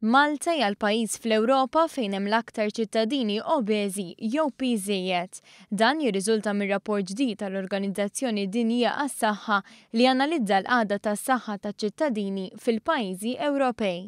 Malta hija l-pajjiż fl-Ewropa fejn hemm l-aktar ċittadini obeżi jew piżejjed. Dan jirriżulta mir-rapport ġdid tal-Organizzazzjoni Dinjija għas-Saħħa li analizza l-qagħda tas-saħħa taċ-ċittadini fil-pajjiżi Ewropej.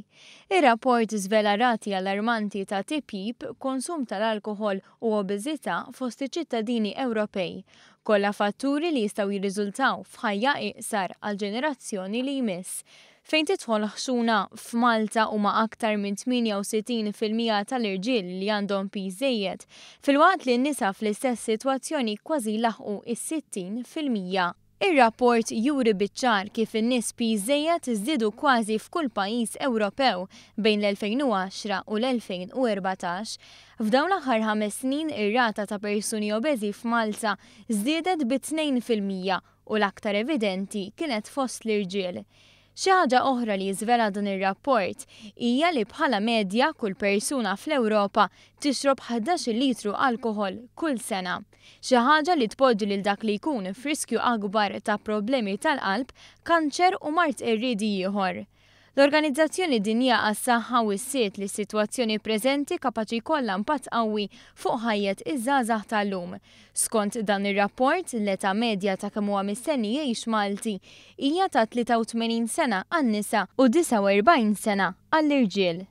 Ir-rapport żvela rati allarmanti ta' tipjib, konsum tal-alkoħol u obeżità fost iċ-ċittadini Ewropej. Kollha fatturi li jistgħu jirriżultaw f'ħajja iqsar għall-ġenerazzjoni li jmiss. Fejn tidħol ħxuna f'Malta huma aktar minn 68% tal-irġiel li għandhom piż żejjed, filwaqt li n-nisa fl-istess sitwazzjoni kważi laħqu is-60%. Ir-rapport juri biċ-ċar kif in-nies piż żejjed iżdiedu kważi f'kull pajjiż Ewropew bejn l-2010 u l-2014. F'dawn l-aħħar 5 snin ir-rata ta' persuni obeżi f'Malta żdiedet b'2% u l-aktar evidenti kienet fost l-irġiel. Xi ħaġa oħra li jiżvela dan ir-rapport hija li bħala medja kull persuna fl-Ewropa tixrob 11 litru alkoħol kull sena. Xi ħaġa li tpoġġi lil dak li jkun f'riskju akbar ta' problemi tal-qalb, kanċer u mart irriedi ieħor. L-Organizzazzjoni Dinjija għas-Saħħa wissiet li s-sitwazzjoni preżenti kapaċi jkollha impatt qawwi fuq ħajjet iż-żgħażagħ tal-lum. Skont dan ir-rapport, l-età medja ta' kemm huwa mistenni jgħix Malti hija ta' 83 sena għan-nisa u 49 sena għall-irġiel.